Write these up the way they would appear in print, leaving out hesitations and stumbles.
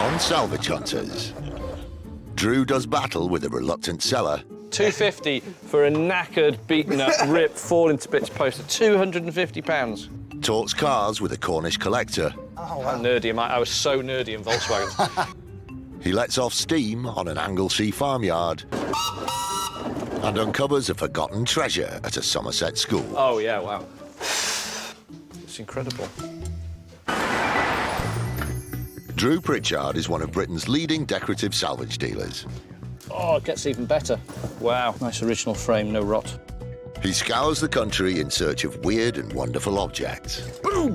on Salvage Hunters. Drew does battle with a reluctant seller. £250 for a knackered, beaten-up, ripped, falling-to-bits poster. £250. Talks cars with a Cornish collector. Oh, wow. How nerdy am I? I was so nerdy in Volkswagens. He lets off steam on an Anglesey farmyard and uncovers a forgotten treasure at a Somerset school. Oh, yeah, wow. It's incredible. Drew Pritchard is one of Britain's leading decorative salvage dealers. Oh, it gets even better. Wow, nice original frame, no rot. He scours the country in search of weird and wonderful objects. Boom!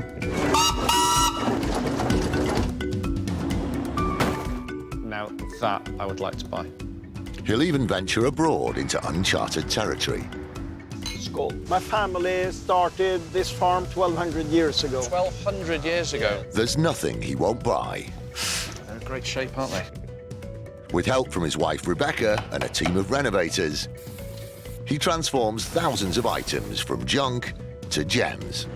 Now, that I would like to buy. He'll even venture abroad into uncharted territory. Skull. My family started this farm 1,200 years ago. 1,200 years ago? There's nothing he won't buy. They're in great shape, aren't they? With help from his wife Rebecca and a team of renovators, he transforms thousands of items from junk to gems.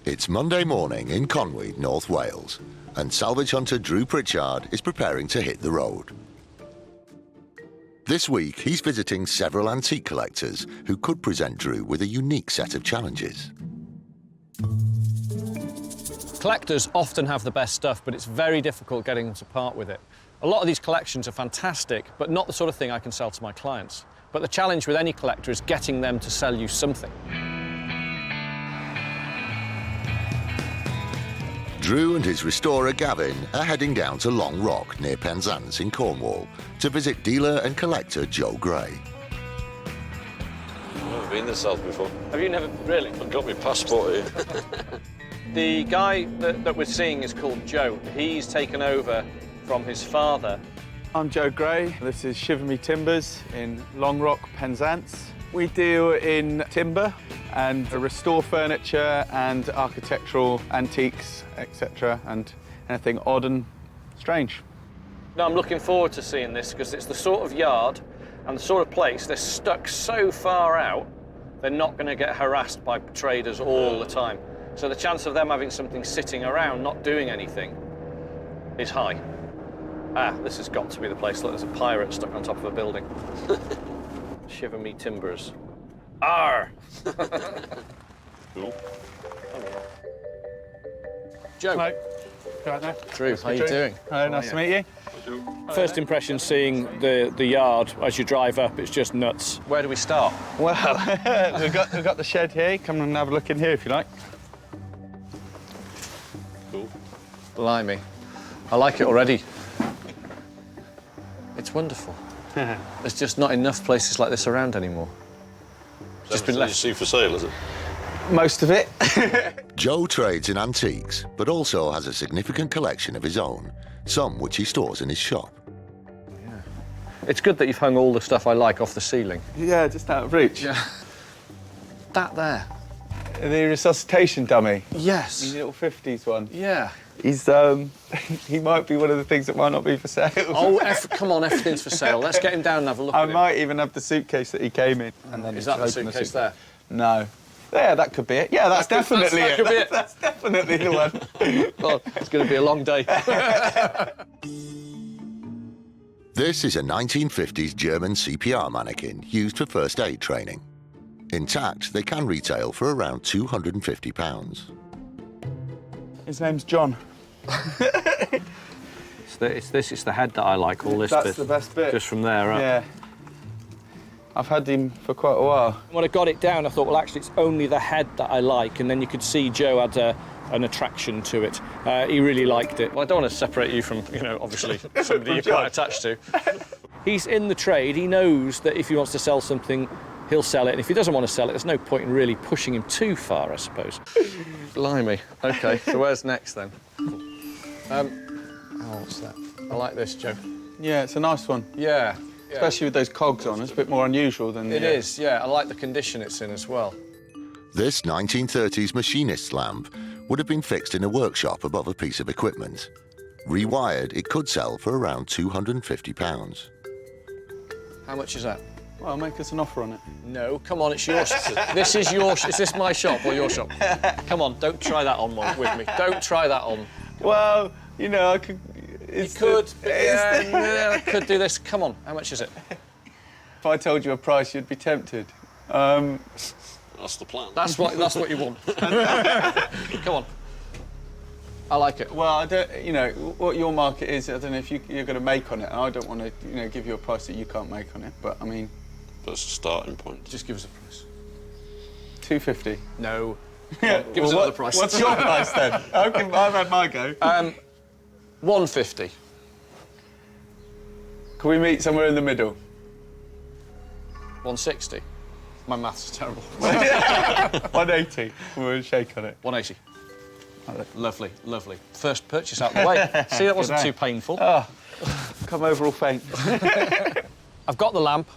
It's Monday morning in Conwy, North Wales, and salvage hunter Drew Pritchard is preparing to hit the road. This week, he's visiting several antique collectors who could present Drew with a unique set of challenges. Collectors often have the best stuff, but it's very difficult getting them to part with it. A lot of these collections are fantastic, but not the sort of thing I can sell to my clients. But the challenge with any collector is getting them to sell you something. Drew and his restorer Gavin are heading down to Long Rock near Penzance in Cornwall to visit dealer and collector Joe Gray. I've never been this south before. Have you never really? I've got my passport here. The guy that we're seeing is called Joe. He's taken over from his father. I'm Joe Gray. This is Shiver Me Timbers in Long Rock, Penzance. We deal in timber and restore furniture and architectural antiques, etc., and anything odd and strange. No, I'm looking forward to seeing this because it's the sort of yard and the sort of place they're stuck so far out, they're not going to get harassed by traders all the time. So the chance of them having something sitting around, not doing anything, is high. Ah, this has got to be the place. Look, there's a pirate stuck on top of a building. Shiver Me Timbers. Arr! Cool. Joe. Hello. Right there. Drew, how are you doing? Hello, nice to meet you. First impression seeing the yard as you drive up, it's just nuts. Where do we start? Well, we've got the shed here. Come and have a look in here if you like. Cool. Blimey. I like it already. It's wonderful. There's just not enough places like this around anymore. Just been left. You see for sale, is it? Most of it. Joe trades in antiques, but also has a significant collection of his own, some which he stores in his shop. Yeah. It's good that you've hung all the stuff I like off the ceiling. Yeah, just out of reach. Yeah. That there. The resuscitation dummy. Yes. The little 50s one. Yeah. He's, he might be one of the things that might not be for sale. Oh, come on, everything's for sale. Let's get him down and have a look at him. I might even have the suitcase that he came in. And then Is that the suitcase there? No. Yeah, that could be it. Yeah, that's definitely that it. could be it. That's definitely the one. Well, it's going to be a long day. This is a 1950s German CPR mannequin used for first aid training. Intact, they can retail for around £250. His name's John. It's the head that I like, all this bit. That's the best bit. Just from there up. Yeah. I've had him for quite a while. When I got it down, I thought, well, actually, it's only the head that I like, and then you could see Joe had an attraction to it. He really liked it. Well, I don't want to separate you from, obviously, somebody you're quite attached to. He's in the trade. He knows that if he wants to sell something, he'll sell it, and if he doesn't want to sell it, there's no point in really pushing him too far, I suppose. Blimey. OK, so where's next, then? What's that? I like this, Joe. Yeah, it's a nice one. Yeah. Especially with those cogs on, it's a bit more unusual than... It is, yeah. I like the condition it's in as well. This 1930s machinist's lamp would have been fixed in a workshop above a piece of equipment. Rewired, it could sell for around £250. How much is that? Well, make us an offer on it. No, come on, it's yours. This is your. Is this my shop or your shop? Come on, don't try that on with me. Don't try that on. Well, you know, I could. You could. Yeah, I could do this. Come on, how much is it? If I told you a price, you'd be tempted. That's the plan. That's what you want. Come on. I like it. Well, I don't. You know what your market is. I don't know if you're going to make on it, and I don't want to, give you a price that you can't make on it. But I mean, That's the starting point. Just give us a price. $250. No. Yeah. Give us another price. What's your price then? I've had my go. $150. Can we meet somewhere in the middle? $160. My maths is terrible. 180. We'll shake on it. 180. Lovely, lovely. First purchase out the way. See, that wasn't too painful. Oh, come over all faint. I've got the lamp.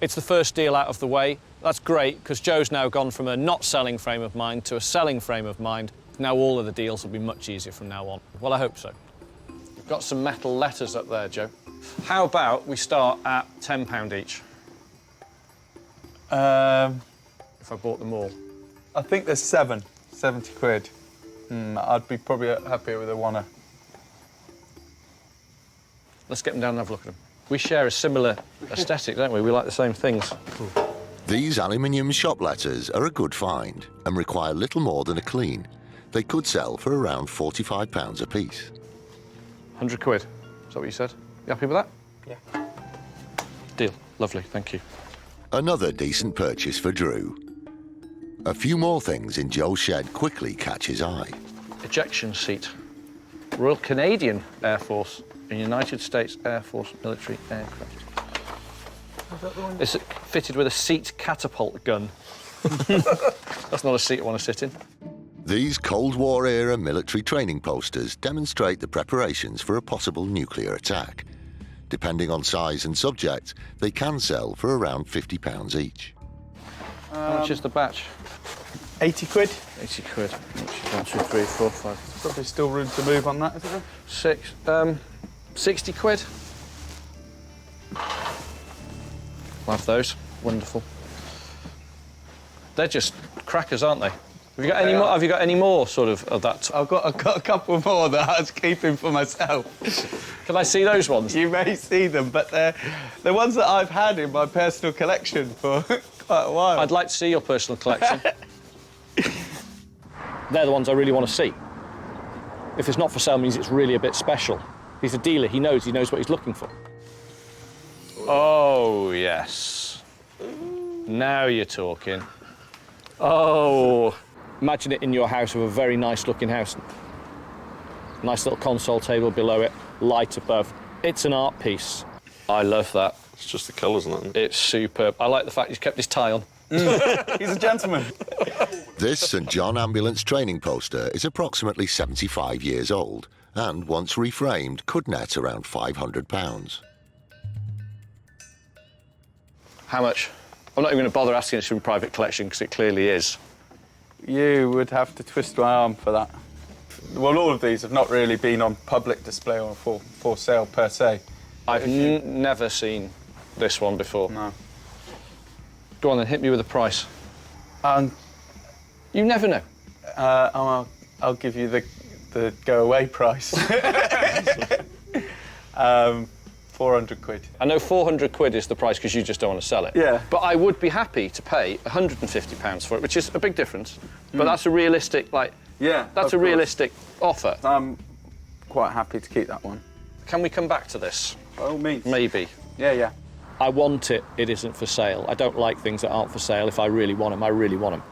It's the first deal out of the way. That's great, because Joe's now gone from a not selling frame of mind to a selling frame of mind. Now all of the deals will be much easier from now on. Well, I hope so. We've got some metal letters up there, Joe. How about we start at £10 each? If I bought them all. I think there's 70 quid. I'd be probably happier with a oneer. Let's get them down and have a look at them. We share a similar aesthetic, don't we? We like the same things. These aluminium shop letters are a good find and require little more than a clean. They could sell for around £45 a piece. 100 quid. Is that what you said? You happy with that? Yeah. Deal. Lovely, thank you. Another decent purchase for Drew. A few more things in Joe's shed quickly catch his eye. Ejection seat. Royal Canadian Air Force and United States Air Force military aircraft. Is that the one? It's fitted with a seat catapult gun. That's not a seat I want to sit in. These Cold War era military training posters demonstrate the preparations for a possible nuclear attack. Depending on size and subject, they can sell for around £50 each. How much is the batch? 80 quid. 80 quid. 1, 2, 3, 4, 5. Probably still room to move on that, isn't there? 6. 60 quid. We'll have those. Wonderful. They're just crackers, aren't they? Have you got any more? Have you got any more sort of that? I've got a couple more that I was keeping for myself. Can I see those ones? You may see them, but they're ones that I've had in my personal collection for quite a while. I'd like to see your personal collection. They're the ones I really want to see. If it's not for sale, it means it's really a bit special. He's a dealer. He knows what he's looking for. Oh, yes. Now you're talking. Oh, imagine it in your house with a very nice-looking house. Nice little console table below it, light above. It's an art piece. I love that. It's just the colours, isn't it? It's superb. I like the fact he's kept his tie on. He's a gentleman. This St John Ambulance training poster is approximately 75 years old and, once reframed, could net around £500. How much? I'm not even going to bother asking it's from private collection because it clearly is. You would have to twist my arm for that. Well, all of these have not really been on public display or for sale per se. I've never seen this one before. No. Go on then, hit me with a price. You never know. I'll give you the go-away price. 400 quid. I know 400 quid is the price because you just don't want to sell it. Yeah. But I would be happy to pay £150 for it, which is a big difference. But that's a realistic, Yeah. that's a realistic offer. I'm quite happy to keep that one. Can we come back to this? By all means. Maybe. Yeah. I want it, it isn't for sale. I don't like things that aren't for sale. If I really want them, I really want them.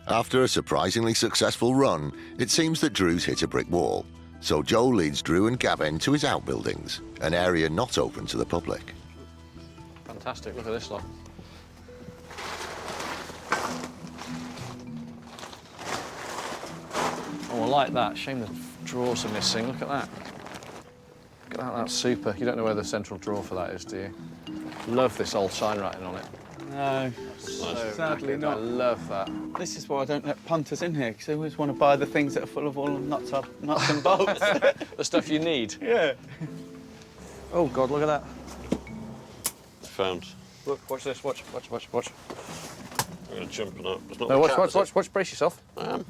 After a surprisingly successful run, it seems that Drew's hit a brick wall. So Joe leads Drew and Gavin to his outbuildings, an area not open to the public. Fantastic, look at this lot. Oh, I like that. Shame the drawers are missing. Look at that. Look at that, that's super. You don't know where the central drawer for that is, do you? Love this old sign writing on it. No, sadly not. I love that. This is why I don't let punters in here, because they always want to buy the things that are full of all nuts and bolts. The stuff you need. Yeah. Oh, God, look at that. Found. Look, watch this. Watch. I'm going to jump it up. It's not No, the cat, is it? watch. Brace yourself. I am.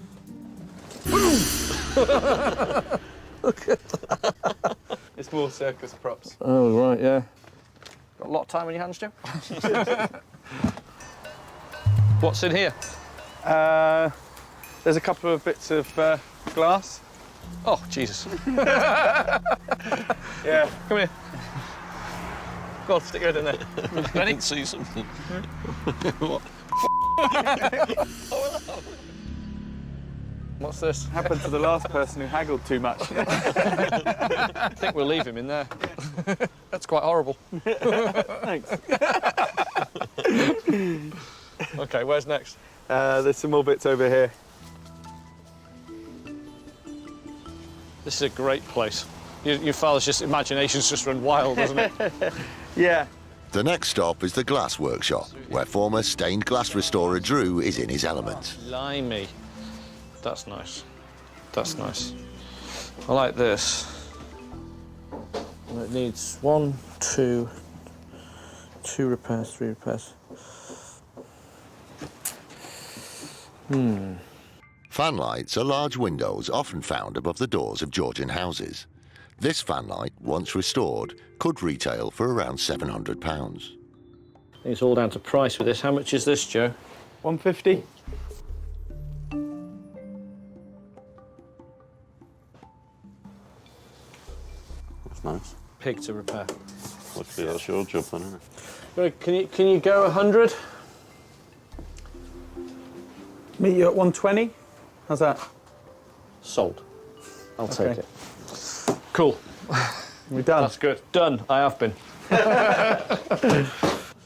Look at that. It's more circus props. Oh, right, yeah. Got a lot of time on your hands, Joe? What's in here? There's a couple of bits of glass. Oh, Jesus. Yeah. Come here. Go on, stick your head in there. I Ready? didn't see something. What? What's this? Happened to the last person who haggled too much. I think we'll leave him in there. That's quite horrible. Thanks. OK, where's next? There's some more bits over here. This is a great place. Your father's imagination's just run wild, hasn't it? Yeah. The next stop is the glass workshop, where former stained glass restorer Drew is in his element. Blimey. That's nice. That's nice. I like this. And it needs 1, 2, 2 repairs, 3 repairs. Fan lights are large windows often found above the doors of Georgian houses. This fan light, once restored, could retail for around £700. It's all down to price with this. How much is this, Joe? 150. That's nice. Pig to repair. Luckily, that's your job then, isn't it? Can you go 100? Meet you at 120. How's that? Sold. I'll take Okay. it. Cool. We're done. That's good. Done. I have been. So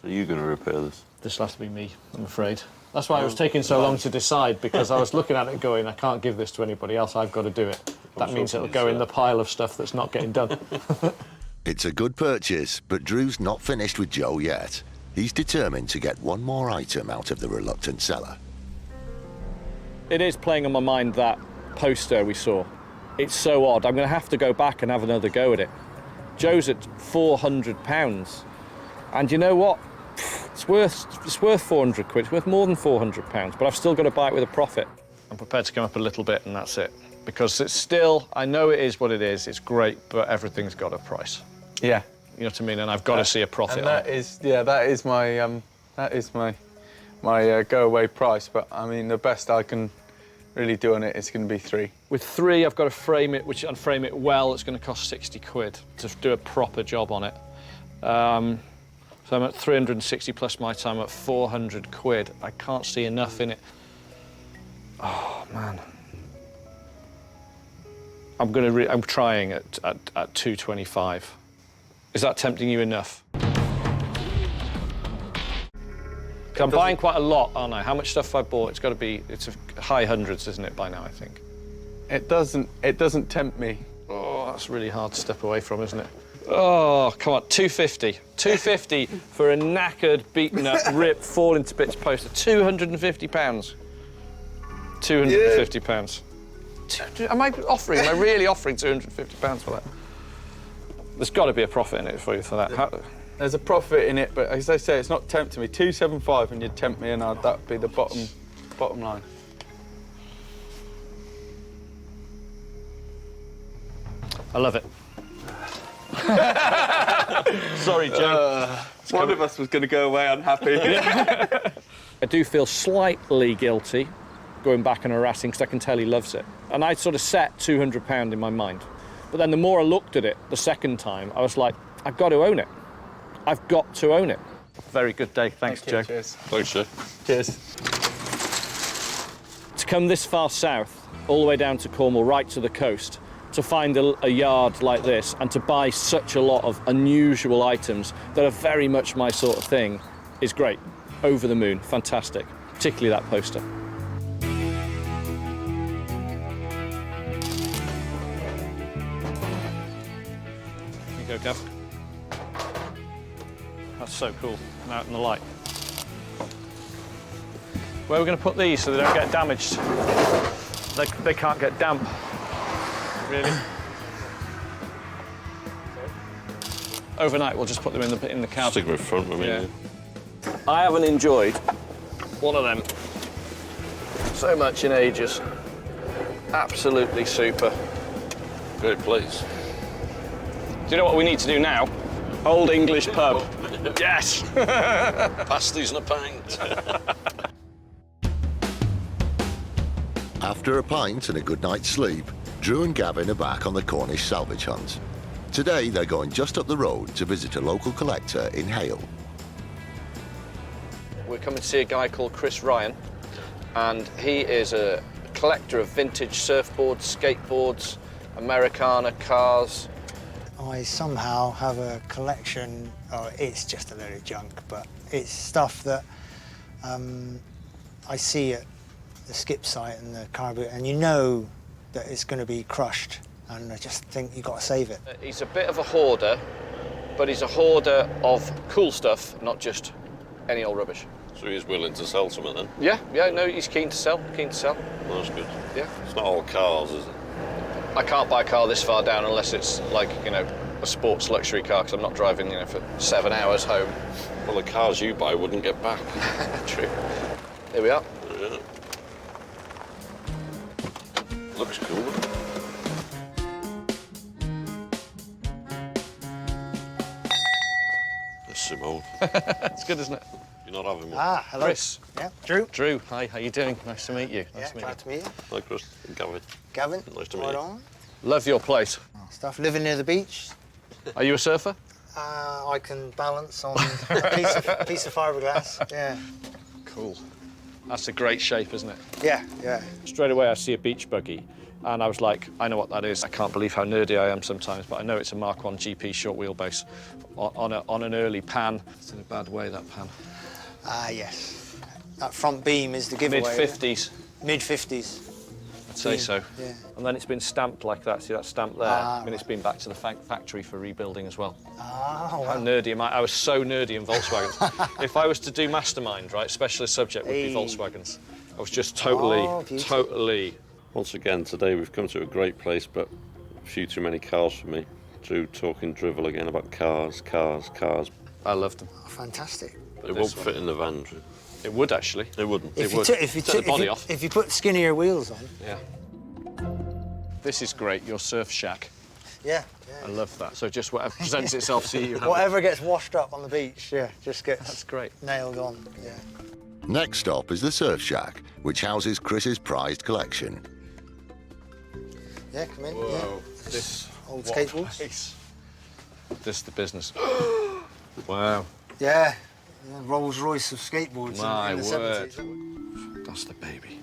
you're going to repair this? This will have to be me, I'm afraid. That's why it was taking so long to decide, because I was looking at it going, I can't give this to anybody else, I've got to do it. That means it'll go in the pile of stuff that's not getting done. It's a good purchase, but Drew's not finished with Joe yet. He's determined to get one more item out of the reluctant seller. It is playing on my mind, that poster we saw. It's so odd. I'm going to have to go back and have another go at it. Joe's at £400. And you know what? It's worth 400 quid. It's worth more than £400, but I've still got to buy it with a profit. I'm prepared to come up a little bit, and that's it. Because it's still, I know it is what it is, it's great, but everything's got a price. Yeah. You know what I mean? And I've got to see a profit And on that it. is, yeah, that is my go-away price. But I mean, the best I can really do on it is going to be 3. With 3, I've got to frame it, and frame it well. It's going to cost 60 quid to do a proper job on it. So I'm at 360 plus my time at 400 quid. I can't see enough in it. Oh, man. I'm trying at 225. Is that tempting you enough? I'm buying quite a lot, aren't I? How much stuff have I bought? It's got to be, it's high hundreds, isn't it, by now, I think? It doesn't tempt me. Oh, that's really hard to step away from, isn't it? Oh, come on, 250. 250 for a knackered, beaten up, ripped, falling to bits poster. £250. £250. Am I really offering £250 for that? There's got to be a profit in it for you for that. There's a profit in it, but as I say, it's not tempting me. 275 and you'd tempt me, and that'd be the bottom line. I love it. Sorry, Joe. One of us was going to go away unhappy. I do feel slightly guilty going back and harassing, because I can tell he loves it. And I sort of set £200 in my mind. But then the more I looked at it the second time, I was like, I've got to own it. I've got to own it. Very good day. Thanks, Joe. Cheers. Thanks, Joe. Cheers. To come this far south, all the way down to Cornwall, right to the coast, to find a yard like this and to buy such a lot of unusual items that are very much my sort of thing is great. Over the moon, fantastic, particularly that poster. Here you go, Gav. That's so cool, and out in the light. Where are we going to put these so they don't get damaged? They can't get damp. Really? Overnight, we'll just put them in the counter. Stick them in front with me. Yeah. I haven't enjoyed one of them so much in ages. Absolutely super. Great place. Do you know what we need to do now? Old English pub. Yes! Pasties and a pint. After a pint and a good night's sleep, Drew and Gavin are back on the Cornish salvage hunt. Today, they're going just up the road to visit a local collector in Hale. We're coming to see a guy called Chris Ryan, and he is a collector of vintage surfboards, skateboards, Americana cars. I somehow have a collection, it's just a load of junk, but it's stuff that I see at the skip site and the car boot, and you know that it's going to be crushed, and I just think you've got to save it. He's a bit of a hoarder, but he's a hoarder of cool stuff, not just any old rubbish. So he's willing to sell something then? Yeah, no, he's keen to sell, That's good. Yeah. It's not all cars, is it? I can't buy a car this far down unless it's like, you know, a sports luxury car, because I'm not driving, you know, for 7 hours home. Well, the cars you buy wouldn't get back. True. Here we are. Yeah. Looks cool. That's some old. It's good, isn't it? You're not having one. Ah, hello. Chris. Yeah, Drew. Drew, hi, how you doing? Nice to meet you. Yeah, glad to meet you. Hi, Chris. Gavin. Gavin. Nice to meet right you. on. Love your place. Stuff, living near the beach. Are you a surfer? I can balance on a piece of fiberglass, yeah. Cool. That's a great shape, isn't it? Yeah, yeah. Straight away I see a beach buggy, and I was like, I know what that is. I can't believe how nerdy I am sometimes, but I know it's a Mark 1 GP short wheelbase on an early pan. It's in a bad way, that pan. Ah, yes. That front beam is the giveaway. Mid-50s. Mid-50s. I'd say so. Yeah. And then it's been stamped like that. See that stamp there? Ah, I mean, it's been back to the factory for rebuilding as well. Ah, How wow. nerdy am I? I was so nerdy in Volkswagens. If I was to do Mastermind, right, specialist subject would be Hey. Volkswagens. I was just totally... Once again, today we've come to a great place, but a few too many cars for me. Drew talking drivel again about cars. I loved them. Oh, fantastic. It won't fit in the van, Drew. It would, actually. It wouldn't. If would. you Take the body off. If you put skinnier wheels on. Yeah. This is great, your surf shack. Yeah. I love that. So just whatever presents itself to you. Whatever gets washed up on the beach, yeah, just gets That's great. nailed on, yeah. Next stop is the Surf Shack, which houses Chris's prized collection. Yeah, come in, Whoa. yeah. This Old what a skateboards. place. This is the business. Wow. Yeah, Rolls Royce of skateboards My in the word. 70s. That's the baby.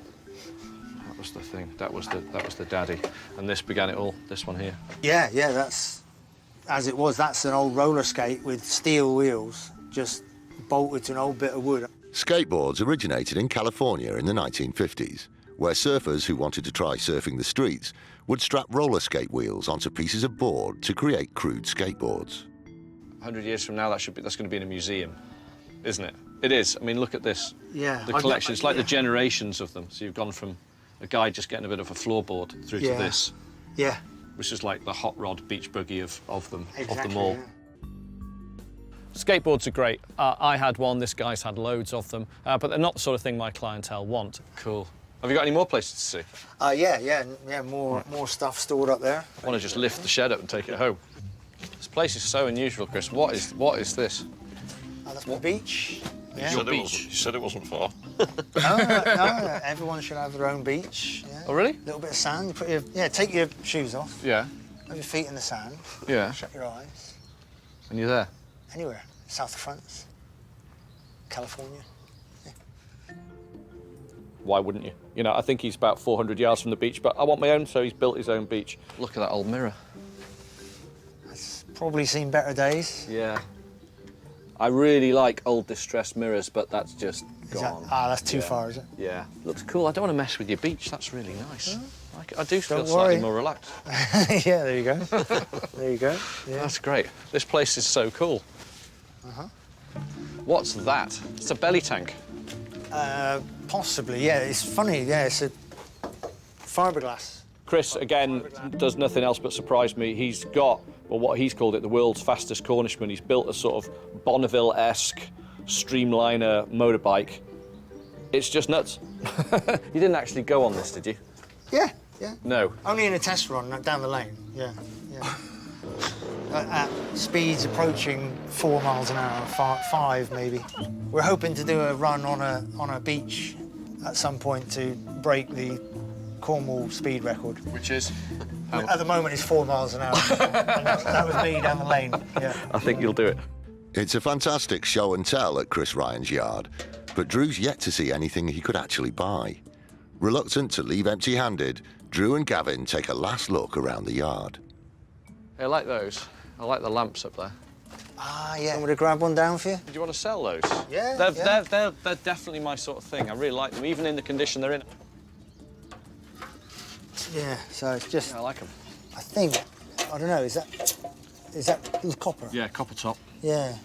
That was the thing. That was the daddy. And this began it all. This one here. Yeah, that's, as it was, that's an old roller skate with steel wheels, just bolted to an old bit of wood. Skateboards originated in California in the 1950s, where surfers who wanted to try surfing the streets would strap roller skate wheels onto pieces of board to create crude skateboards. 100 years from now, that's going to be in a museum, isn't it? It is. I mean, look at this. Yeah. The collection. It's like the generations of them. So you've gone from a guy just getting a bit of a floorboard through to this, Yeah. which is like the hot rod beach buggy of them Exactly, all. yeah. Skateboards are great. I had one, this guy's had loads of them, but they're not the sort of thing my clientele want. Cool. Have you got any more places to see? Yeah, more stuff stored up there. I want to just lift the shed up and take it home. This place is so unusual, Chris. What is this? Oh, that's my beach. Yeah. Your You beach? said it wasn't far. No, everyone should have their own beach. Yeah. Oh, really? A little bit of sand. Take your shoes off. Yeah. Have your feet in the sand. Yeah. Shut your eyes. And you're there? Anywhere. South of France. California. Why wouldn't you? You know, I think he's about 400 yards from the beach, but I want my own, so he's built his own beach. Look at that old mirror. That's probably seen better days. Yeah. I really like old distressed mirrors, but that's just Is that, gone. that's too far, is it? Yeah. Looks cool. I don't want to mess with your beach. That's really nice. I do feel Don't slightly worry. more relaxed. Yeah, there you go. There you go. Yeah. That's great. This place is so cool. What's that? It's a belly tank. Possibly, yeah. It's funny, yeah. It's a fiberglass. Chris, again, does nothing else but surprise me. He's got, well, what he's called it, the world's fastest Cornishman. He's built a sort of Bonneville-esque streamliner motorbike. It's just nuts. You didn't actually go on this, did you? Yeah, yeah. No. Only in a test run down the lane, yeah, yeah. At speeds approaching 4 miles an hour, 5 maybe. We're hoping to do a run on a beach at some point to break the Cornwall speed record. Which is? At the moment, it's 4 miles an hour. And that was me down the lane, yeah. I think you'll do it. It's a fantastic show and tell at Chris Ryan's yard, but Drew's yet to see anything he could actually buy. Reluctant to leave empty-handed, Drew and Gavin take a last look around the yard. I like those. I like the lamps up there. Ah, yeah. Want me to grab one down for you? Do you want to sell those? Yeah, They're definitely my sort of thing. I really like them, even in the condition they're in. Yeah, so it's just... Yeah, I like them. I think, I don't know, is that copper? Yeah, copper top. Yeah.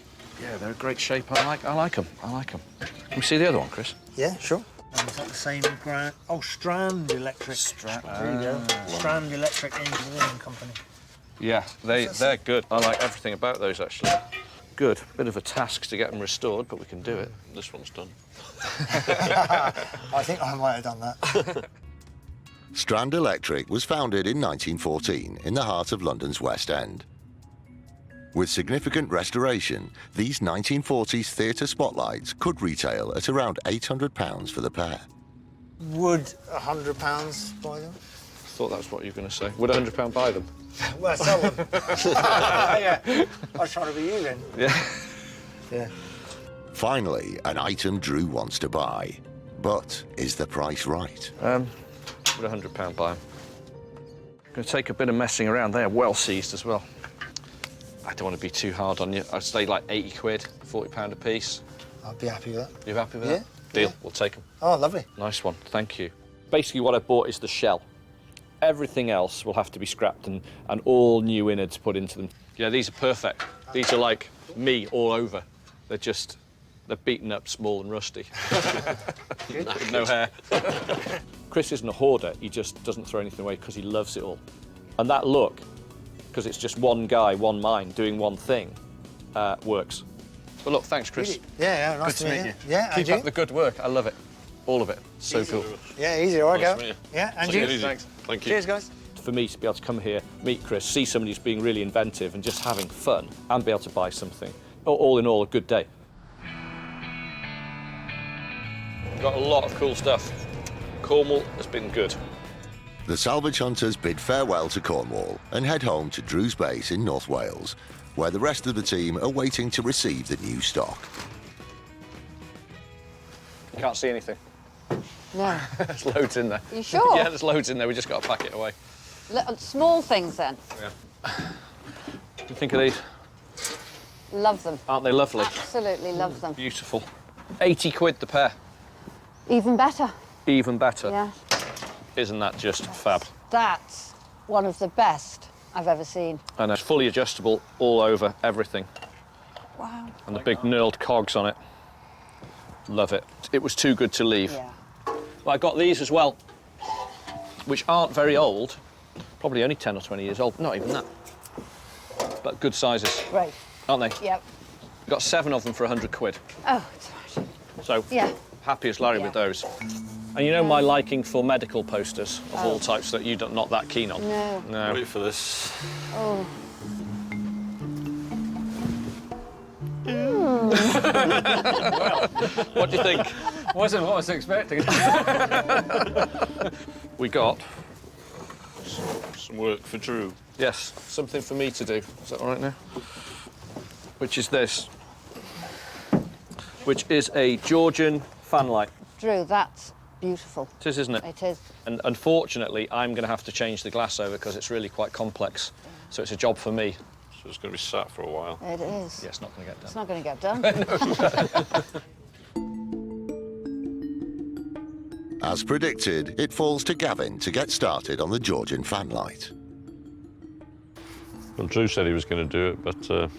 Yeah, they're a great shape. I like them. Can we see the other one, Chris? Yeah, sure. And is that the same brand? Oh, Strand Electric. There you go. Strand Electric Engineering Company. Yeah, they're good. I like everything about those, actually. Good. Bit of a task to get them restored, but we can do it. This one's done. I think I might have done that. Strand Electric was founded in 1914 in the heart of London's West End. With significant restoration, these 1940s theatre spotlights could retail at around £800 for the pair. Would £100 buy them? Thought that was what you were going to say. Would £100 buy them? Well, sell them. Yeah. I was trying to be you then. Yeah. Yeah. Finally, an item Drew wants to buy. But is the price right? Would £100 buy them? Going to take a bit of messing around. They are well seized as well. I don't want to be too hard on you. I'd say like 80 quid, £40 a piece. I'd be happy with that. You happy with Yeah, that? Deal. yeah. We'll take them. Oh, lovely. Nice one. Thank you. Basically, what I bought is the shell. Everything else will have to be scrapped and all new innards put into them. Yeah, these are perfect. These are like me all over. They're beaten up, small and rusty. With no hair. Chris isn't a hoarder. He just doesn't throw anything away because he loves it all. And that look, because it's just one guy, one mind, doing one thing, works. But look, thanks, Chris. Yeah, nice Good to meet you. Yeah, Keep up the good work. I love it. All of it. So cool. Yeah, easy. All right, Nice go. to meet you. Yeah, and Take you. it easy. Thanks. Thank you. Cheers, guys. For me to be able to come here, meet Chris, see somebody who's being really inventive and just having fun, and be able to buy something, all in all, a good day. Got a lot of cool stuff. Cornwall has been good. The salvage hunters bid farewell to Cornwall and head home to Drew's base in North Wales, where the rest of the team are waiting to receive the new stock. Can't see anything. No. There's loads in there. You sure? Yeah, there's loads in there. We just got to pack it away. Little, small things then. Yeah. What do you think of these? Love them. Aren't they lovely? Absolutely love them. Beautiful. 80 quid the pair. Even better. Even better. Yeah. Isn't that just fab? That's one of the best I've ever seen. And it's fully adjustable all over everything. Wow. And the big knurled cogs on it. Love it. It was too good to leave. Yeah. Well, I got these as well, which aren't very old. Probably only 10 or 20 years old. Not even that. But good sizes, Right. aren't they? Yep. Got 7 of them for 100 quid. Oh, it's right. So, Yeah. happy as Larry Yeah. with those. And you know my liking for medical posters of all types that you're not that keen on? No. No. Wait for this. Oh. What do you think? Wasn't what I was expecting. We got, Some work for Drew. yes, something for me to do. Is that all right now? Which is this. Which is a Georgian fan light. Drew, that's beautiful. It is, isn't it? It is. And unfortunately, I'm going to have to change the glass over because it's really quite complex. So it's a job for me. So it's going to be sat for a while. It is. Yeah, it's not going to get It's done. not going to get done. As predicted, it falls to Gavin to get started on the Georgian fan light. Well, Drew said he was going to do it, but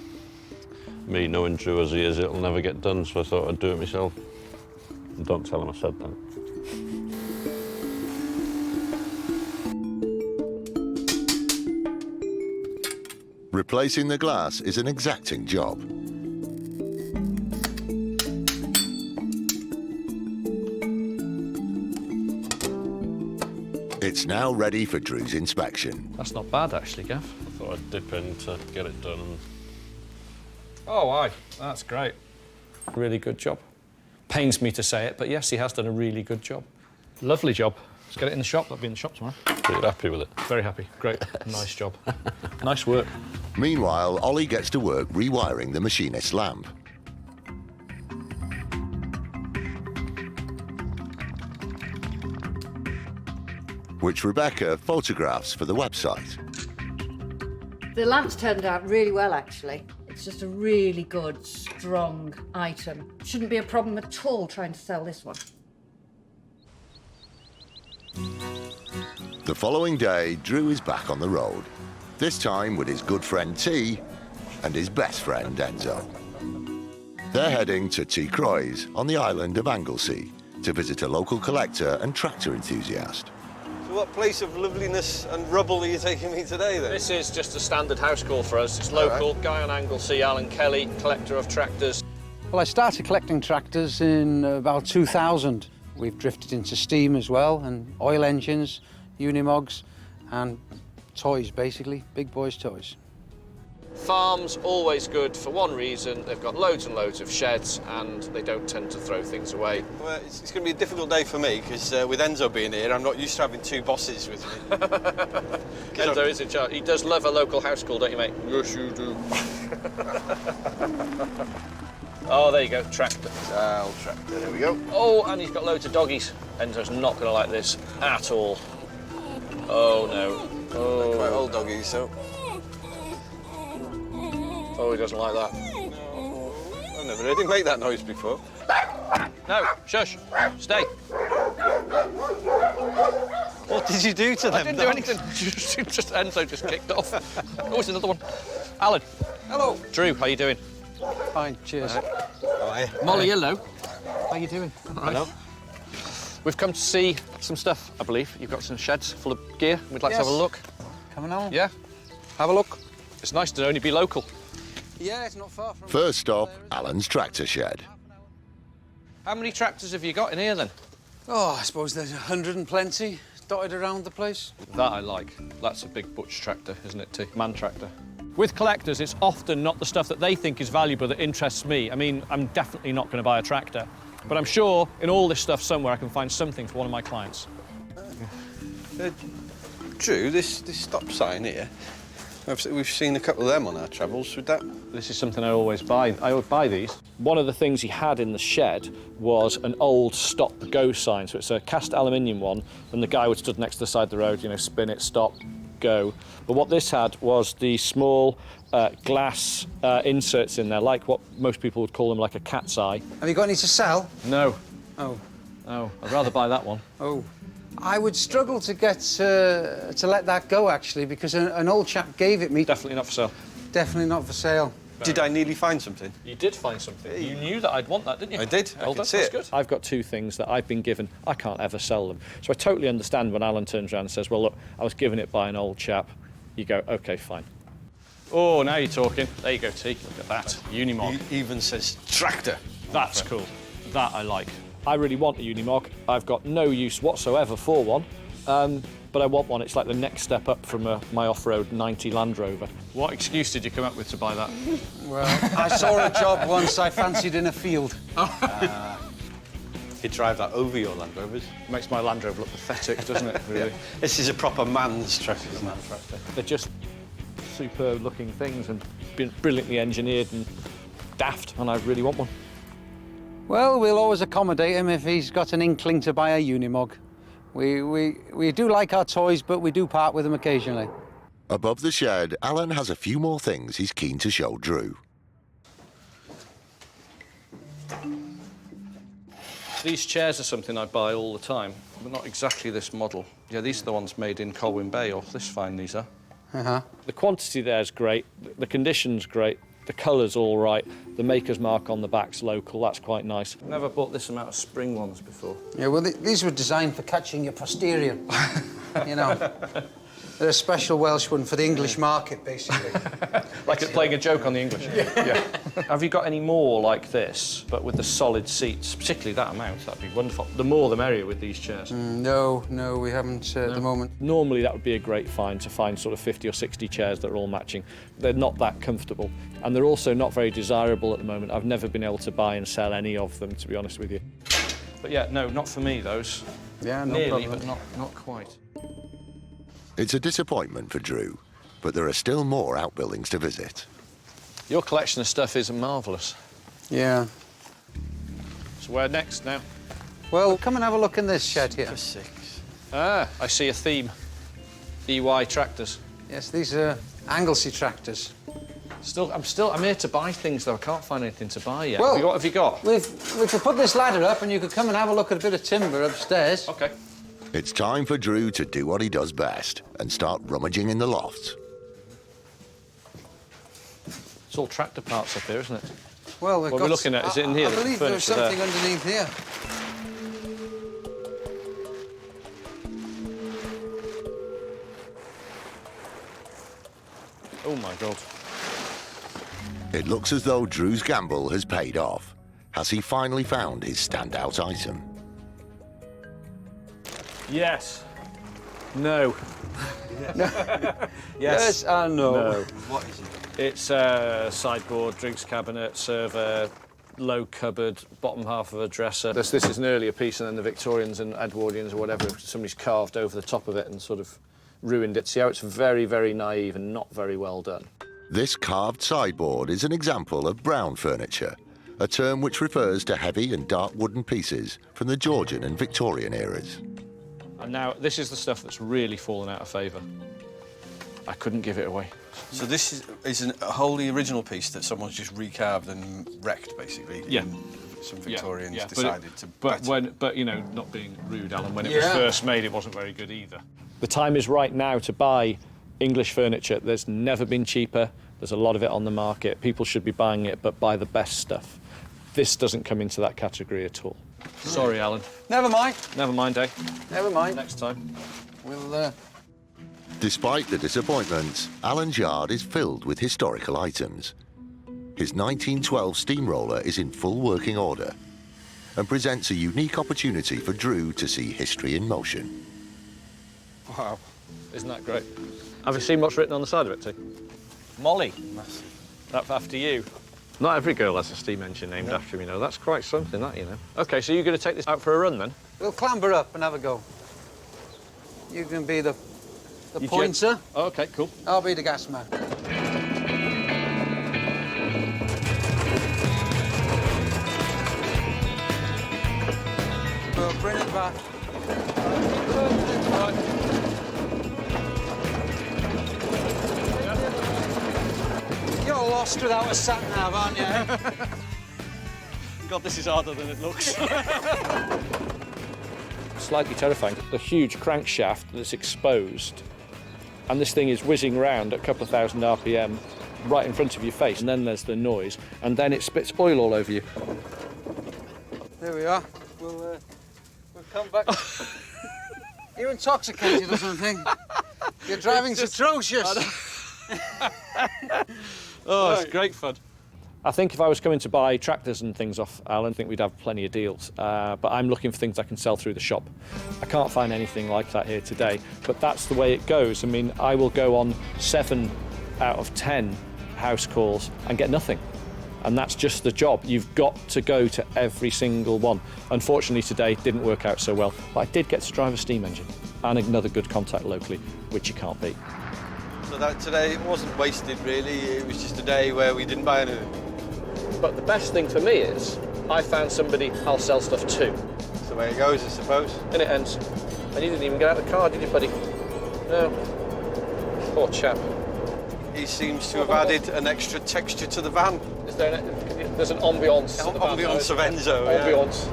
me knowing Drew as he is, it'll never get done, so I thought I'd do it myself. And don't tell him I said that. Replacing the glass is an exacting job. It's now ready for Drew's inspection. That's not bad, actually, Gav. I thought I'd dip in to get it done. Oh, aye. That's great. Really good job. Pains me to say it, but yes, he has done a really good job. Lovely job. Let's get it in the shop. That'll be in the shop tomorrow. Pretty happy with it. Very happy. Great. Nice job. Nice work. Meanwhile, Ollie gets to work rewiring the machinist's lamp. Which Rebecca photographs for the website. The lamp's turned out really well, actually. It's just a really good, strong item. Shouldn't be a problem at all trying to sell this one. The following day, Drew is back on the road. This time with his good friend T and his best friend Enzo. They're heading to T. Croix on the island of Anglesey to visit a local collector and tractor enthusiast. So what place of loveliness and rubble are you taking me today, then? This is just a standard house call for us. It's local. Right. Guy on Anglesey, Alan Kelly, collector of tractors. Well, I started collecting tractors in about 2000. We've drifted into steam as well, and oil engines, unimogs, and toys, basically, big boys' toys. Farms, always good for one reason. They've got loads and loads of sheds, and they don't tend to throw things away. Well, it's going to be a difficult day for me, because with Enzo being here, I'm not used to having two bosses with me. Enzo is in charge. He does love a local house call, don't you, mate? Yes, you do. Oh, there you go, tractor. Old tractor, there we go. Oh, and he's got loads of doggies. Enzo's not going to like this at all. Oh, no. Oh. Quite old doggies, so. Oh, he doesn't like that. I've never heard him make that noise before. No, shush, stay. What did you do to them? I didn't do anything. just Enzo just kicked off. Oh, it's another one. Alan. Hello. Drew, how you doing? Fine, cheers. Hi. Molly, hello. How you doing? All right. Hello. We've come to see some stuff, I believe. You've got some sheds full of gear. We'd like to have a look. Coming on. Yeah, have a look. It's nice to only be local. Yeah, it's not far from... First stop, Alan's tractor shed. How many tractors have you got in here, then? Oh, I suppose there's 100 and plenty dotted around the place. That I like. That's a big butch tractor, isn't it, T? Man tractor. With collectors, it's often not the stuff that they think is valuable that interests me. I mean, I'm definitely not going to buy a tractor, but I'm sure in all this stuff somewhere I can find something for one of my clients. Drew, this stop sign here, we've seen a couple of them on our travels. With that? This is something I always buy. I always buy these. One of the things he had in the shed was an old stop-go sign. So it's a cast aluminium one, and the guy would stood next to the side of the road, you know, spin it, stop, go. But what this had was the small glass inserts in there, like what most people would call them, like a cat's eye. Have you got any to sell? No. Oh. No, I'd rather buy that one. Oh. I would struggle to get to let that go, actually, because an old chap gave it me. Definitely not for sale. Definitely not for sale. Did I nearly find something? You did find something. You knew that I'd want that, didn't you? I did. I could see it. Good. I've got two things that I've been given. I can't ever sell them. So I totally understand when Alan turns around and says, well, look, I was given it by an old chap. You go, OK, fine. Oh, now you're talking. There you go, T. Look at that. Unimog. He even says tractor. That's cool. That I like. I really want a Unimog. I've got no use whatsoever for one. But I want one. It's like the next step up from my off-road 90 Land Rover. What excuse did you come up with to buy that? Well, I saw a job once I fancied in a field. He'd drive that over your Land Rovers. Makes my Land Rover look pathetic, doesn't it, really? Yeah. This is a proper man's tractor, isn't it? They're just superb-looking things and brilliantly engineered and daft, and I really want one. Well, we'll always accommodate him if he's got an inkling to buy a Unimog. We do like our toys, but we do part with them occasionally. Above the shed, Alan has a few more things he's keen to show Drew. These chairs are something I buy all the time, but not exactly this model. Yeah, these are the ones made in Colwyn Bay, or this fine these are. Uh-huh. The quantity there is great, the condition's great, the colour's all right, the maker's mark on the back's local, that's quite nice. Never bought this amount of spring ones before. Yeah, well, these were designed for catching your posterior, you know. They're a special Welsh one for the English market, basically. Like it's playing a joke on the English. Yeah. Have you got any more like this, but with the solid seats, particularly that amount? That'd be wonderful. The more the merrier with these chairs. No, we haven't at the moment. Normally that would be a great find, to find sort of 50 or 60 chairs that are all matching. They're not that comfortable, and they're also not very desirable at the moment. I've never been able to buy and sell any of them, to be honest with you. But yeah, no, not for me, those. Yeah, no Nearly, problem. but not quite. It's a disappointment for Drew, but there are still more outbuildings to visit. Your collection of stuff is marvellous. Yeah. So where next now? Well, come and have a look in this shed here. Ah, I see a theme. EY tractors. Yes, these are Anglesey tractors. I'm here to buy things, though. I can't find anything to buy yet. Well, What have you got? We could put this ladder up and you could come and have a look at a bit of timber upstairs. OK. It's time for Drew to do what he does best and start rummaging in the lofts. It's all tractor parts up here, isn't it? Well, What we're looking at, is it in here? I believe there's something underneath here. Oh, my God. It looks as though Drew's gamble has paid off. Has he finally found his standout item? Yes. No. Yes and no. No. What is it? It's a sideboard, drinks cabinet, server, low cupboard, bottom half of a dresser. This is an earlier piece, and then the Victorians and Edwardians or whatever, somebody's carved over the top of it and sort of ruined it. See how it's very, very naive and not very well done. This carved sideboard is an example of brown furniture, a term which refers to heavy and dark wooden pieces from the Georgian and Victorian eras. And now, this is the stuff that's really fallen out of favour. I couldn't give it away. So this is a wholly original piece that someone's just recarved and wrecked, basically. Yeah. Some Victorians Yeah, decided to. But you know, not being rude, Alan, when it was first made, it wasn't very good either. The time is right now to buy English furniture. There's never been cheaper. There's a lot of it on the market. People should be buying it, but buy the best stuff. This doesn't come into that category at all. Sorry, Alan. Never mind. Never mind, eh? Never mind. Next time. We'll, Despite the disappointments, Alan's yard is filled with historical items. His 1912 steamroller is in full working order and presents a unique opportunity for Drew to see history in motion. Wow. Isn't that great? Have you seen what's written on the side of it, T? Molly. Massive. That's after you. Not every girl has a steam engine named after him, you know. That's quite something, that, you know. OK, so you're going to take this out for a run, then? we'll clamber up and have a go. You can be the pointer. Oh, OK, cool. I'll be the gas man. We'll bring it back. You're lost without a sat-nav, aren't you? God, this is harder than it looks. Slightly terrifying. The huge crankshaft that's exposed, and this thing is whizzing round at a couple of thousand RPM right in front of your face, and then there's the noise, and then it spits oil all over you. There we are. We'll come back. You're intoxicated or something. Your driving's atrocious. Oh, it's great fun. I think if I was coming to buy tractors and things off Alan, I think we'd have plenty of deals. But I'm looking for things I can sell through the shop. I can't find anything like that here today, but that's the way it goes. I mean, I will go on 7 out of 10 house calls and get nothing. And that's just the job. You've got to go to every single one. Unfortunately, today didn't work out so well, but I did get to drive a steam engine and another good contact locally, which you can't beat. So that today wasn't wasted, really. It was just a day where we didn't buy anything. But the best thing for me is I found somebody I'll sell stuff to. That's the way it goes, I suppose. And it ends. And you didn't even get out of the car, did you, buddy? No. Poor chap. He seems to have added an extra texture to the van. Is there there's an ambience. Ambience of Enzo, yeah. Ambience.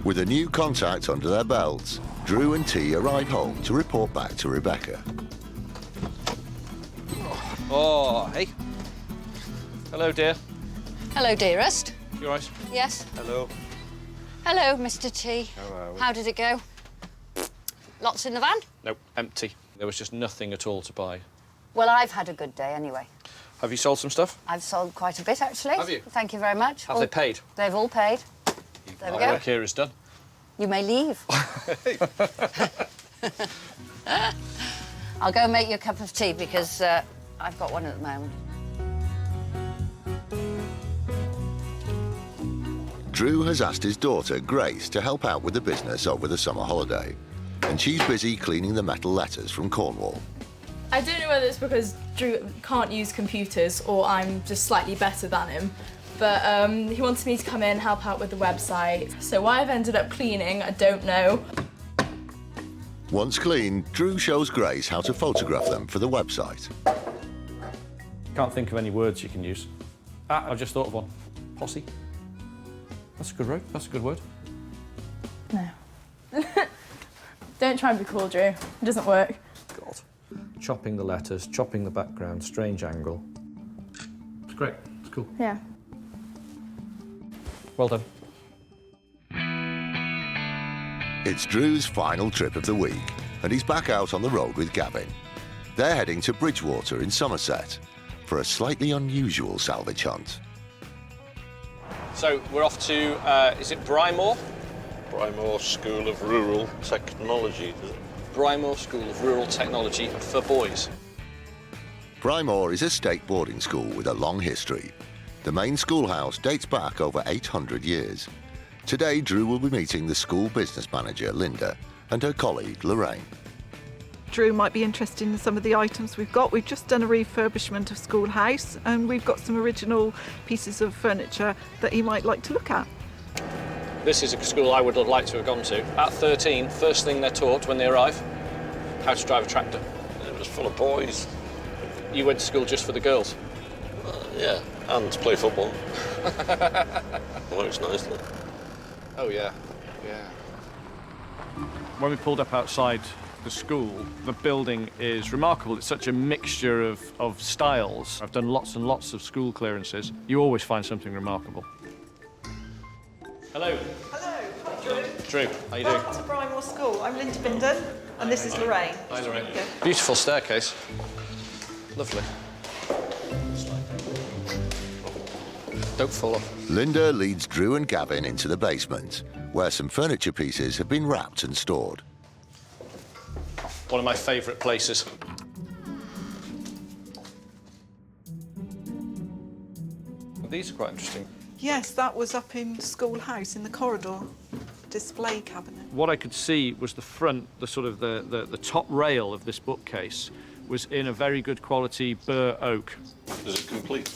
With a new contact under their belts, Drew and T arrive home to report back to Rebecca. Oh, hey. Hello, dear. Hello, dearest. You all right? Yes. Hello. Hello, Mr. T. Hello. How did it go? Lots in the van? Nope, empty. There was just nothing at all to buy. Well, I've had a good day anyway. Have you sold some stuff? I've sold quite a bit, actually. Have you? Thank you very much. Have they paid? They've all paid. There we My go. work here is done. You may leave. I'll go and make you a cup of tea because I've got one at the moment. Drew has asked his daughter, Grace, to help out with the business over the summer holiday, and she's busy cleaning the metal letters from Cornwall. I don't know whether it's because Drew can't use computers or I'm just slightly better than him, but he wanted me to come in, help out with the website. So why I've ended up cleaning, I don't know. Once clean, Drew shows Grace how to photograph them for the website. Can't think of any words you can use. Ah, I've just thought of one. Posse. That's a good word. That's a good word. No. Don't try and be cool, Drew. It doesn't work. God. Chopping the letters, chopping the background, strange angle. It's great. It's cool. Yeah. Well done. It's Drew's final trip of the week, and he's back out on the road with Gavin. They're heading to Bridgewater in Somerset for a slightly unusual salvage hunt. So we're off to, is it Brymore? Brymore School of Rural Technology, is it? Brymore School of Rural Technology for boys. Brymore is a state boarding school with a long history. The main schoolhouse dates back over 800 years. Today, Drew will be meeting the school business manager, Linda, and her colleague, Lorraine. Drew might be interested in some of the items we've got. We've just done a refurbishment of schoolhouse and we've got some original pieces of furniture that he might like to look at. This is a school I would have liked to have gone to. At 13, first thing they're taught when they arrive, how to drive a tractor. It was full of boys. You went to school just for the girls? Yeah, and to play football. Works nicely. Oh, yeah. Yeah. When we pulled up outside the school, the building is remarkable. It's such a mixture of styles. I've done lots and lots of school clearances. You always find something remarkable. Hello. Hello, hi Drew. Drew, how you doing? Welcome to Brymore School. I'm Linda Binden and this is Lorraine. Hi, Lorraine. Beautiful staircase. Lovely. Don't fall off. Linda leads Drew and Gavin into the basement, where some furniture pieces have been wrapped and stored. One of my favourite places. These are quite interesting. Yes, that was up in schoolhouse in the corridor. Display cabinet. What I could see was the front, the sort of the top rail of this bookcase was in a very good quality burr oak. Is it complete?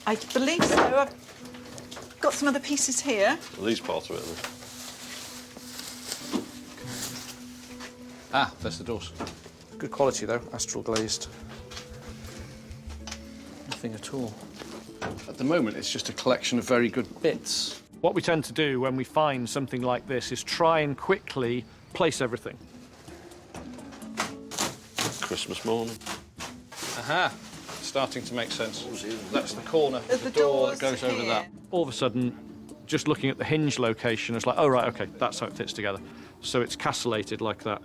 I believe so. I've got some other pieces here. Are these part of it? Ah, there's the doors. Good quality though, astral glazed. Nothing at all. At the moment, it's just a collection of very good bits. What we tend to do when we find something like this is try and quickly place everything. Christmas morning. Aha, starting to make sense. That's the corner, There's the the door that doors goes over here. that. All of a sudden, just looking at the hinge location, it's like, oh right, okay, that's how it fits together. So it's castellated like that.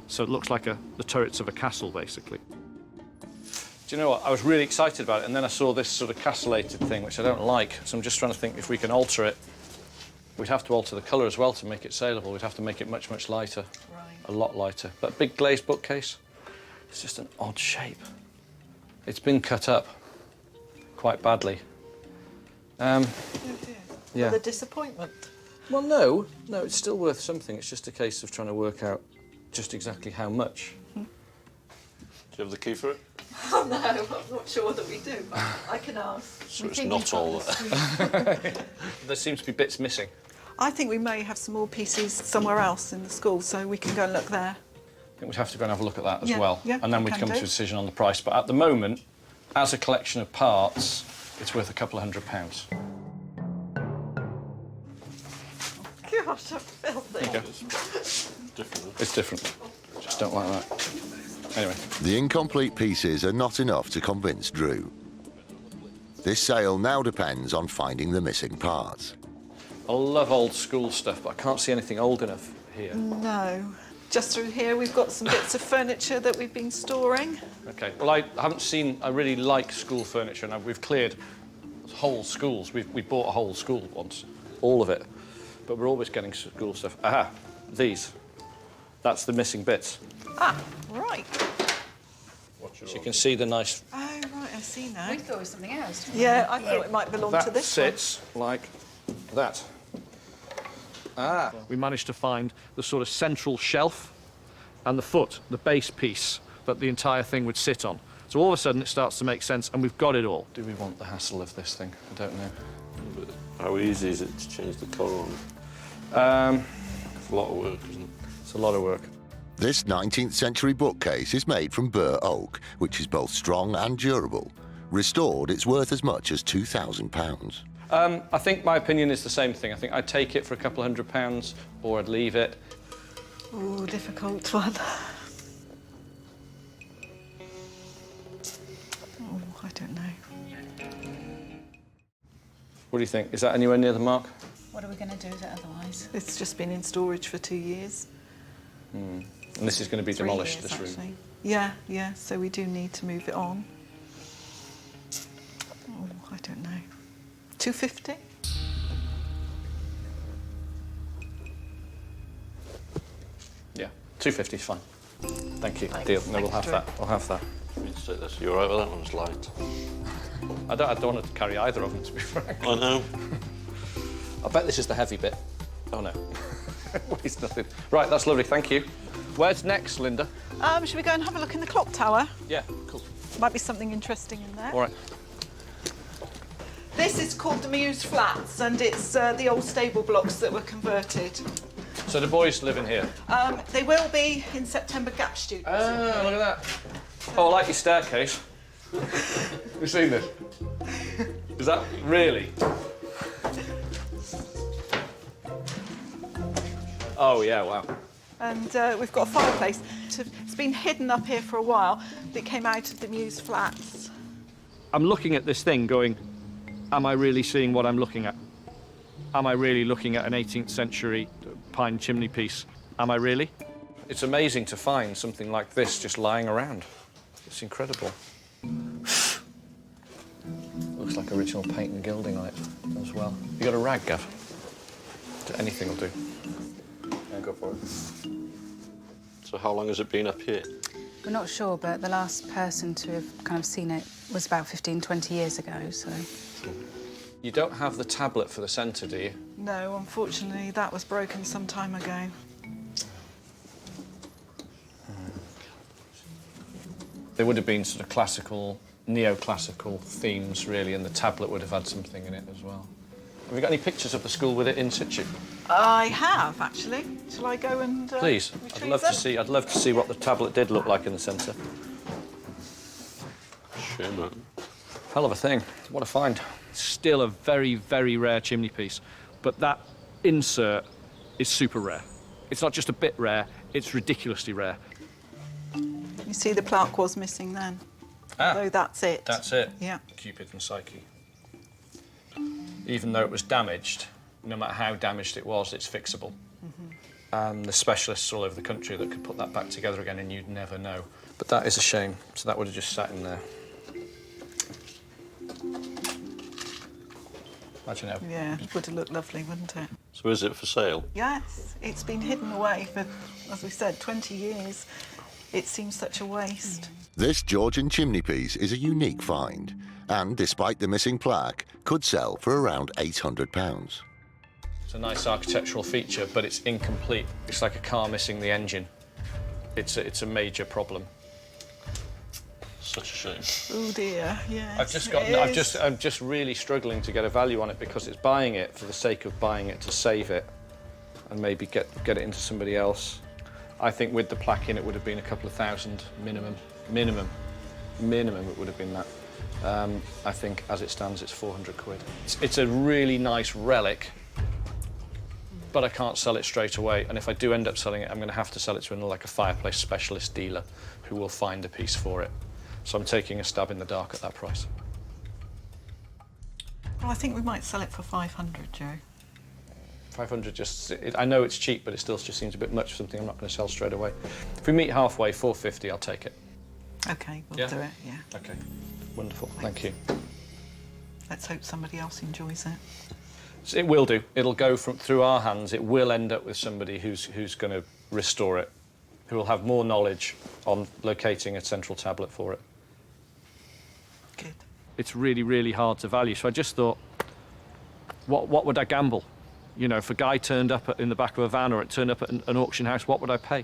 So it looks like the turrets of a castle, basically. Do you know what? I was really excited about it, and then I saw this sort of castellated thing, which I don't like. So I'm just trying to think if we can alter it. We'd have to alter the colour as well to make it saleable. We'd have to make it much, much lighter. Right. A lot lighter. But big glazed bookcase, it's just an odd shape. It's been cut up quite badly. Oh dear. Yeah. What a disappointment. Well, no, it's still worth something. It's just a case of trying to work out just exactly how much. Do you have the key for it? Oh no, I'm not sure that we do, but I can ask. So it's not all that. There seems to be bits missing. I think we may have some more pieces somewhere else in the school, so we can go and look there. I think we'd have to go and have a look at that as Yeah, well. yeah, And then we we'd can come to a do. decision on the price. But at the moment, as a collection of parts, it's worth a couple of £100. Gosh, I felt There you go. Different. It's different. Just don't like that. Anyway. The incomplete pieces are not enough to convince Drew. This sale now depends on finding the missing parts. I love old school stuff, but I can't see anything old enough here. No. Just through here, we've got some bits of furniture that we've been storing. Okay, well, I really like school furniture, and we've cleared whole schools. We bought a whole school once, all of it. But we're always getting school stuff. Aha, these. That's the missing bits. Ah, right. So you can see the nice... Oh, right, I see now. We thought it was something else. Yeah, I thought it might belong to this one. That sits like that. Ah. We managed to find the sort of central shelf and the foot, the base piece that the entire thing would sit on. So all of a sudden it starts to make sense, and we've got it all. Do we want the hassle of this thing? I don't know. How easy is it to change the colour on it? It's a lot of work, isn't it? It's a lot of work. This 19th century bookcase is made from burr oak, which is both strong and durable. Restored, it's worth as much as £2,000. I think my opinion is the same thing. I think I'd take it for a couple £100, or I'd leave it. Oh, difficult one. Oh, I don't know. What do you think? Is that anywhere near the mark? What are we going to do with it otherwise? It's just been in storage for 2 years. And this is going to be 3 demolished, years, this room. actually. Yeah, yeah, so we do need to move it on. Oh, I don't know. 250? Yeah, 250 is fine. Thank you. Thanks. Deal. No, we'll Thanks, have that. I'll have that. You need to take this. You all right with that one's light? I don't want to carry either of them, to be frank. I know. I bet this is the heavy bit. Oh, no. It's nothing. Right, that's lovely. Thank you. Where's next, Linda? Should we go and have a look in the clock tower? Yeah, cool. Might be something interesting in there. All right. This is called the Muse Flats, and it's the old stable blocks that were converted. So the boys live in here? They will be in September, gap students. Oh, look at that. Oh, I like your staircase. Have you seen this? Is that really? Oh, yeah, wow. And we've got a fireplace. It's been hidden up here for a while. It came out of the Muse Flats. I'm looking at this thing going, am I really seeing what I'm looking at? Am I really looking at an 18th century pine chimney piece? Am I really? It's amazing to find something like this just lying around. It's incredible. Looks like original paint and gilding on it as well. You got a rag, Gav? Anything will do. Yeah, go for it. So how long has it been up here? We're not sure, but the last person to have kind of seen it was about 15, 20 years ago, so... You don't have the tablet for the centre, do you? No, unfortunately, that was broken some time ago. There would have been sort of classical, neoclassical themes, really, and the tablet would have had something in it as well. Have you got any pictures of the school with it in situ? I have, actually. Shall I go and Please. I'd love to see what the tablet did look like in the centre. Sure, man. Hell of a thing. What a find. Still a very, very rare chimney piece, but that insert is super rare. It's not just a bit rare, it's ridiculously rare. You see the plaque was missing then. So that's it. That's it. Yeah. Cupid and Psyche. Even though it was damaged, no matter how damaged it was, it's fixable. And there's specialists all over the country that could put that back together again and you'd never know. But that is a shame. So that would have just sat in there. Imagine how... Yeah, it would have looked lovely, wouldn't it? So is it for sale? Yes, it's been hidden away for, as we said, 20 years. It seems such a waste. This Georgian chimney piece is a unique find, and despite the missing plaque, could sell for around £800. It's a nice architectural feature, but it's incomplete. It's like a car missing the engine. It's a major problem. Such a shame. Oh dear, yes. I'm just really struggling to get a value on it because it's buying it for the sake of buying it to save it and maybe get it into somebody else. I think with the plaque in, it would have been a couple of thousand minimum. Minimum it would have been that. I think as it stands, it's 400 quid. It's a really nice relic, but I can't sell it straight away. And if I do end up selling it, I'm going to have to sell it to like a fireplace specialist dealer who will find a piece for it. So I'm taking a stab in the dark at that price. Well, I think we might sell it for 500, Joe. 500 just, I know it's cheap, but it still just seems a bit much for something I'm not going to sell straight away. If we meet halfway, 450, I'll take it. OK, we'll Yeah? do it, yeah. OK, wonderful, thank you. Let's hope somebody else enjoys it. So it will do. It'll go through our hands. It will end up with somebody who's going to restore it, who will have more knowledge on locating a central tablet for it. Good. It's really, really hard to value. So I just thought, what would I gamble? You know, if a guy turned up in the back of a van or it turned up at an auction house, what would I pay?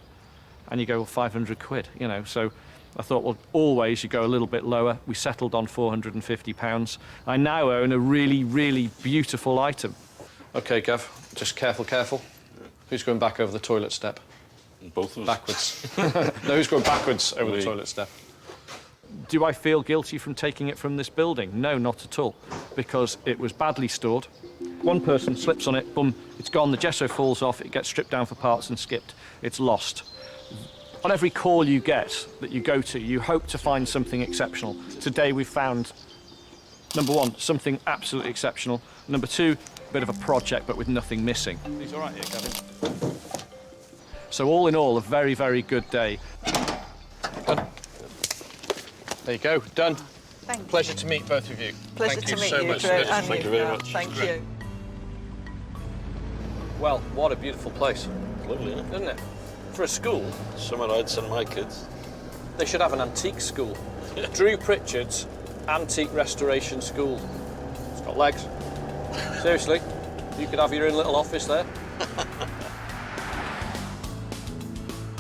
And you go, well, 500 quid, you know. So I thought, well, always you go a little bit lower. We settled on £450. I now own a really, really beautiful item. OK, Gav, just careful, careful. Who's going back over the toilet step? Both of us. Backwards. No, who's going backwards over the toilet step? Do I feel guilty from taking it from this building? No, not at all, because it was badly stored. One person slips on it, boom, it's gone, the gesso falls off, it gets stripped down for parts and skipped. It's lost. On every call you get that you go to, you hope to find something exceptional. Today we've found, number one, something absolutely exceptional. Number two, a bit of a project, but with nothing missing. He's all right here, Gavin. So all in all, a very, very good day. Done. There you go, done. Thank you. Pleasure to meet both of you. Pleasure Thank to you meet so you, much. Drew. Thank you very much. Thank you. Well, what a beautiful place, Lovely, isn't it? isn't it? For a school, Somewhere I'd send my kids. they should have an antique school. Drew Pritchard's Antique Restoration School. It's got legs. Seriously, you could have your own little office there.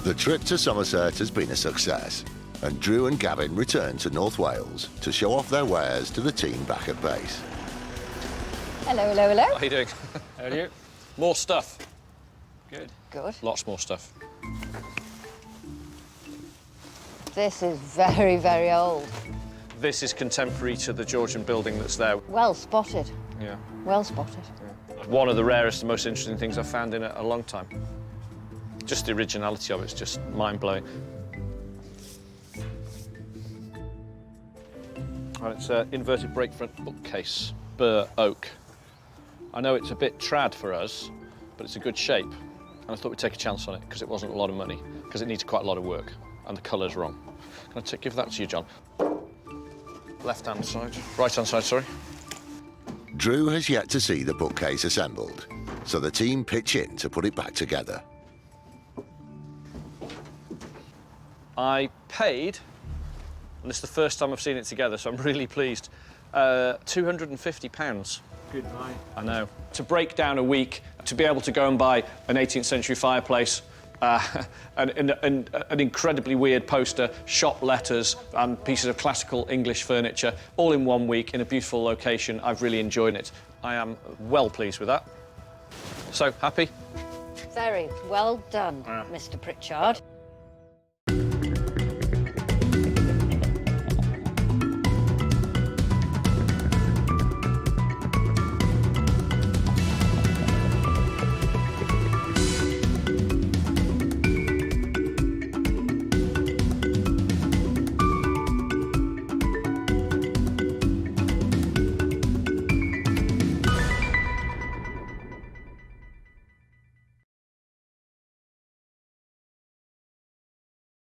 The trip to Somerset has been a success, and Drew and Gavin returned to North Wales to show off their wares to the team back at base. Hello, hello, hello. How are you doing? How are you? More stuff. Good. Good. Lots more stuff. This is very, very old. This is contemporary to the Georgian building that's there. Well spotted. Yeah. Well spotted. One of the rarest and most interesting things I've found in a long time. Just the originality of it's just mind-blowing. And it's an inverted break front bookcase, burr oak. I know it's a bit trad for us, but it's a good shape. And I thought we'd take a chance on it because it wasn't a lot of money, because it needs quite a lot of work, and the colour's wrong. Can I give that to you, John? Left-hand side, right-hand side, sorry. Drew has yet to see the bookcase assembled, so the team pitch in to put it back together. I paid, and this is the first time I've seen it together, so I'm really pleased, £250. Goodbye. I know. To break down a week, to be able to go and buy an 18th century fireplace, an incredibly weird poster, shop letters, and pieces of classical English furniture, all in 1 week in a beautiful location. I've really enjoyed it. I am well pleased with that. So, happy? Very well done, Mr. Pritchard.